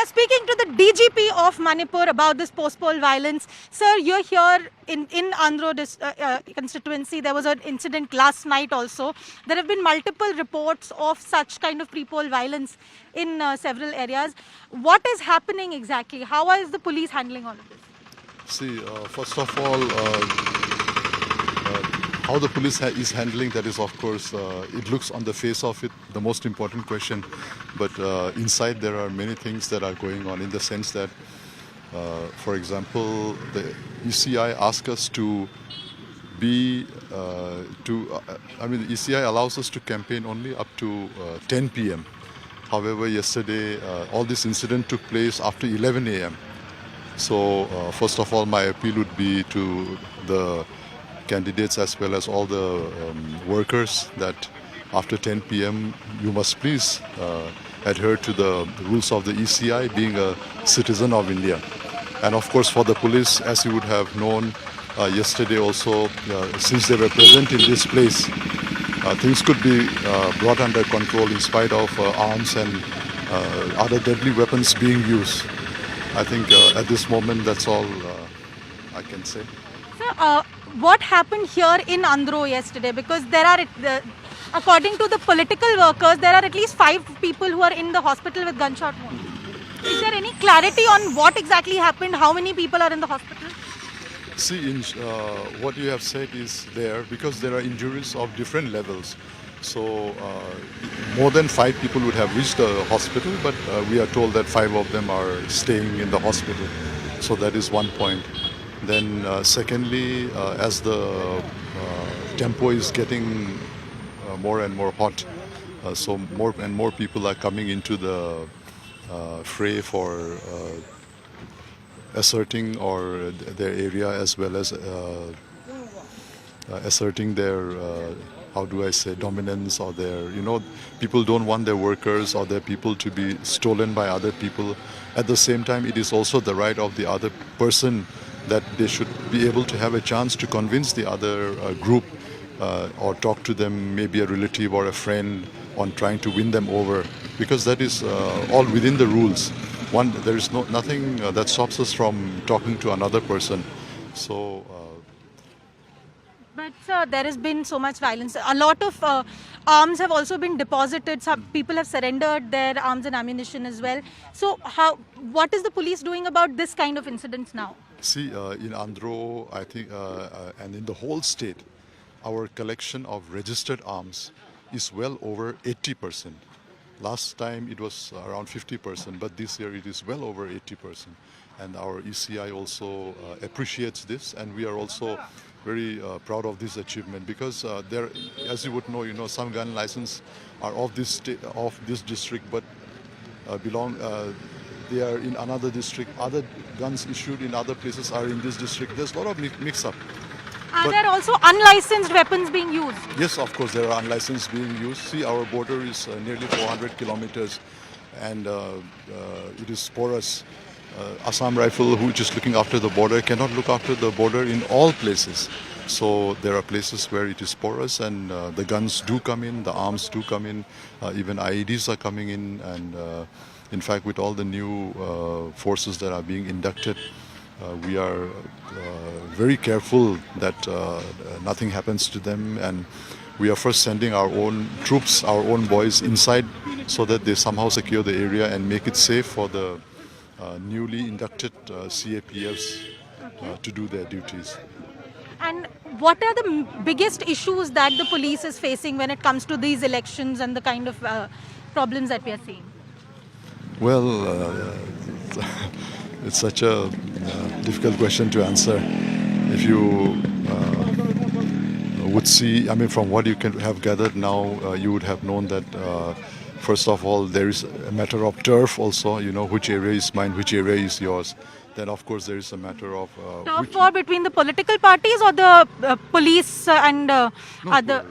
speaking to the DGP of Manipur about this post-poll violence. Sir, you're here in Andhra constituency. There was an incident last night also. There have been multiple reports of such kind of pre-poll violence in several areas. What is happening exactly? How is the police handling all of this? See, first of all, how the police is handling that is, of course, it looks on the face of it the most important question. But inside there are many things that are going on in the sense that, for example, the ECI asked us to be, the ECI allows us to campaign only up to 10 p.m. However, yesterday, all this incident took place after 11 a.m. So, first of all, my appeal would be to the candidates as well as all the workers that after 10 p.m. you must please adhere to the rules of the ECI, being a citizen of India. And of course for the police, as you would have known yesterday also, since they were present in this place, things could be brought under control in spite of arms and other deadly weapons being used. I think at this moment that's all I can say. Sir, what happened here in Andhra yesterday? Because there are, according to the political workers, there are at least 5 people who are in the hospital with gunshot wounds. Is there any clarity on what exactly happened? How many people are in the hospital? See, what you have said is there because there are injuries of different levels. So more than 5 people would have reached the hospital, but we are told that 5 of them are staying in the hospital. So that is one point. Then secondly, as the tempo is getting more and more hot, so more and more people are coming into the fray for asserting or their area as well as asserting their how do I say, dominance or their, people don't want their workers or their people to be stolen by other people. At the same time, it is also the right of the other person that they should be able to have a chance to convince the other group or talk to them, maybe a relative or a friend, on trying to win them over, because that is all within the rules. There is nothing that stops us from talking to another person. So. But sir, there has been so much violence. A lot of arms have also been deposited. Some people have surrendered their arms and ammunition as well. So what is the police doing about this kind of incidents now? See, in Andhra, I think, and in the whole state, our collection of registered arms is well over 80%. Last time it was around 50%, but this year it is well over 80%. And our ECI also appreciates this, and we are also very proud of this achievement because there, as you would know, some gun licenses are of this district, but they are in another district. Other guns issued in other places are in this district. There's a lot of mix-up. Are there also unlicensed weapons being used? Yes, of course, there are unlicensed being used. See, our border is nearly 400 kilometers, and it is porous. Assam Rifle, which is looking after the border, cannot look after the border in all places. So there are places where it is porous, and the guns do come in, the arms do come in, even IEDs are coming in, and in fact, with all the new forces that are being inducted, we are very careful that nothing happens to them, and we are first sending our own troops, our own boys inside so that they somehow secure the area and make it safe for the newly inducted CAPFs to do their duties. And what are the biggest issues that the police is facing when it comes to these elections and the kind of problems that we are seeing? Well, it's such a difficult question to answer. If you would see, from what you can have gathered now, you would have known that first of all, there is a matter of turf also, which area is mine, which area is yours. Then, of course, there is a matter of... turf war between the political parties or the police and other...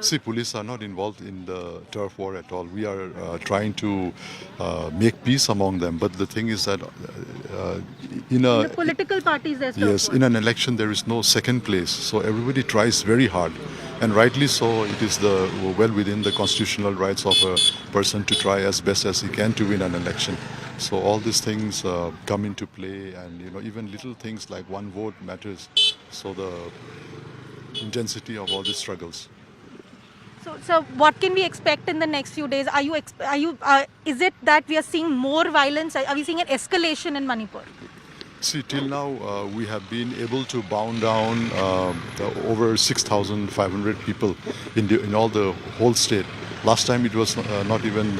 See, police are not involved in the turf war at all. We are trying to make peace among them. But the thing is that in the political parties, there's turf yes, war. in an election there is no second place. So everybody tries very hard. And rightly so, it is well within the constitutional rights of a person to try as best as he can to win an election. So all these things come into play, and even little things like one vote matters. So the intensity of all these struggles. So what can we expect in the next few days? Is it that we are seeing more violence? Are we seeing an escalation in Manipur? See, till now we have been able to bound down over 6,500 people in all the whole state. Last time it was not even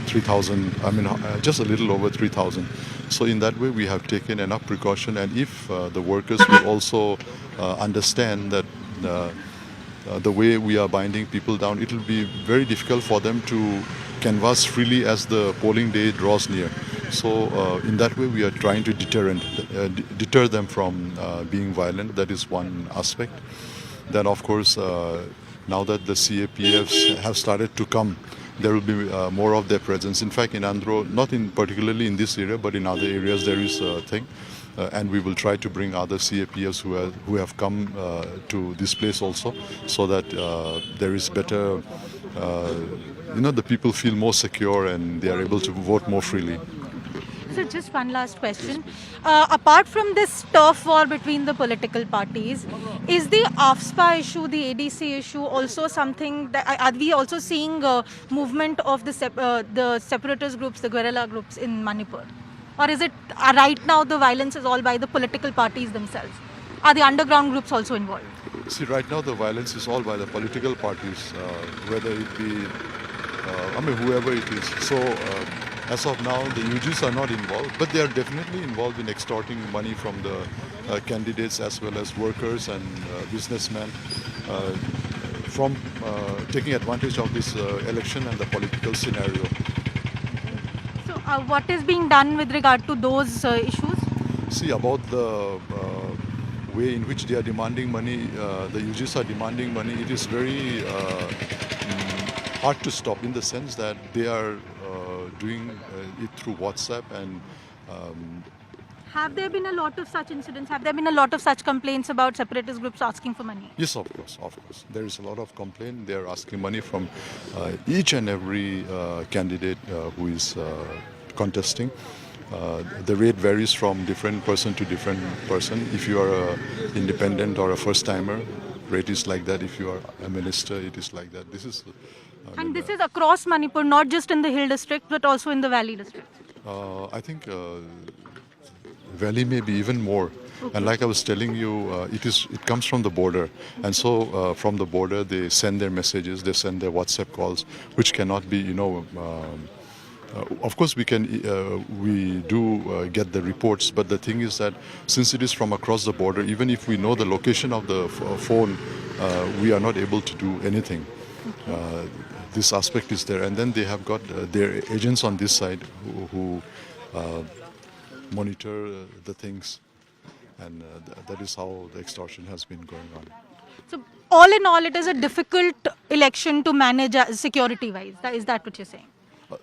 3,000. I mean, just a little over 3,000. So in that way, we have taken enough precaution. And if the workers will also understand that the way we are binding people down, it will be very difficult for them to canvass freely as the polling day draws near. So in that way, we are trying to deter them from being violent. That is one aspect. Then, of course, now that the CAPFs have started to come, there will be more of their presence. In fact, in Andhra, not particularly in this area, but in other areas, there is a thing. And we will try to bring other CAPFs who have come to this place also, so that there is better, the people feel more secure and they are able to vote more freely. So just one last question. Apart from this turf war between the political parties, is the AFSPA issue, the ADC issue also something that, are we also seeing movement of the separatist groups, the guerrilla groups in Manipur? Or is it right now the violence is all by the political parties themselves? Are the underground groups also involved? See, right now the violence is all by the political parties, whether it be, whoever it is. So as of now, the UGs are not involved, but they are definitely involved in extorting money from the candidates as well as workers and businessmen from taking advantage of this election and the political scenario. So what is being done with regard to those issues? See, about the way in which they are demanding money, the UGs are demanding money, it is very hard to stop, in the sense that they are doing it through WhatsApp and have there been a lot of such incidents? Have there been a lot of such complaints about separatist groups asking for money? Yes, of course. There is a lot of complaint. They are asking money from each and every candidate who is contesting. The rate varies from different person to different person. If you are an independent or a first-timer, rate is like that. If you are a minister, it is like that. This is this is across Manipur, not just in the Hill district, but also in the Valley district. I think Valley may be even more. Okay. And like I was telling you, it comes from the border, and so from the border they send their messages, they send their WhatsApp calls, which cannot be, of course we do get the reports, but the thing is that since it is from across the border, even if we know the location of the phone, we are not able to do anything. Okay. This aspect is there, and then they have got their agents on this side who monitor the things, and that is how the extortion has been going on. So all in all, it is a difficult election to manage security-wise. Is that what you're saying?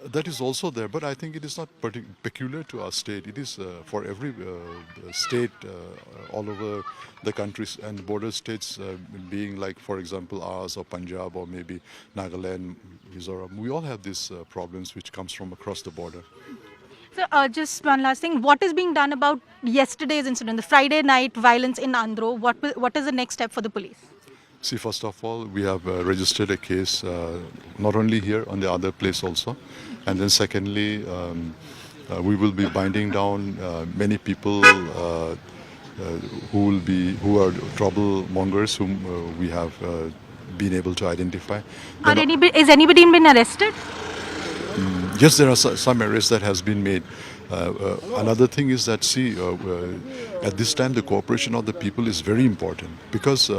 That is also there, but I think it is not peculiar to our state. It is for every state all over the countries and border states, being like, for example, ours or Punjab or maybe Nagaland, Mizoram. We all have these problems which comes from across the border. So just one last thing. What is being done about yesterday's incident, the Friday night violence in Andhra? What is the next step for the police? See, first of all, we have registered a case, not only here, on the other place also. And then secondly, we will be binding down many people who are troublemongers whom we have been able to identify. Is anybody been arrested? Yes, there are some arrests that has been made. Another thing is that, at this time the cooperation of the people is very important, because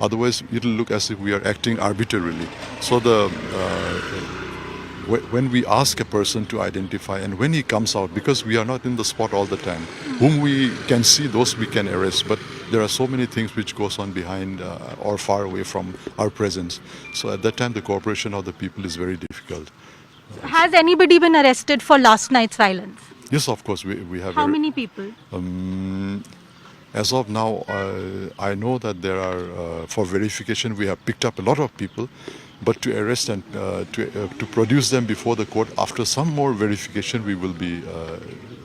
otherwise it will look as if we are acting arbitrarily. So when we ask a person to identify, and when he comes out, because we are not in the spot all the time, whom we can see, those we can arrest, but there are so many things which goes on behind or far away from our presence. So at that time the cooperation of the people is very difficult. Has anybody been arrested for last night's violence? Yes, of course, we have. How many people? As of now, I know that there are, for verification, we have picked up a lot of people, But to arrest and to produce them before the court, after some more verification, we will be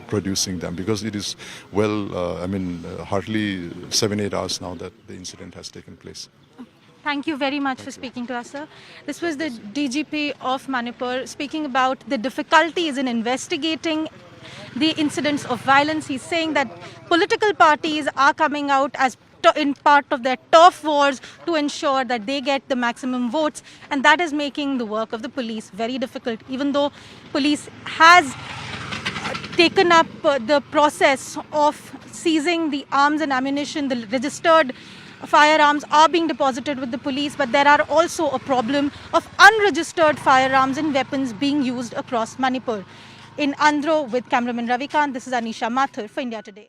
producing them, because it is hardly 7-8 hours now that the incident has taken place. Thank you very much for speaking to us, sir. This was the DGP of Manipur speaking about the difficulties in investigating the incidents of violence. He's saying that political parties are coming out as in part of their turf wars to ensure that they get the maximum votes, and that is making the work of the police very difficult. Even though police has taken up the process of seizing the arms and ammunition, the registered firearms are being deposited with the police, but there are also a problem of unregistered firearms and weapons being used across Manipur. In Andhra, with cameraman Ravikant, this is Anisha Mathur for India Today.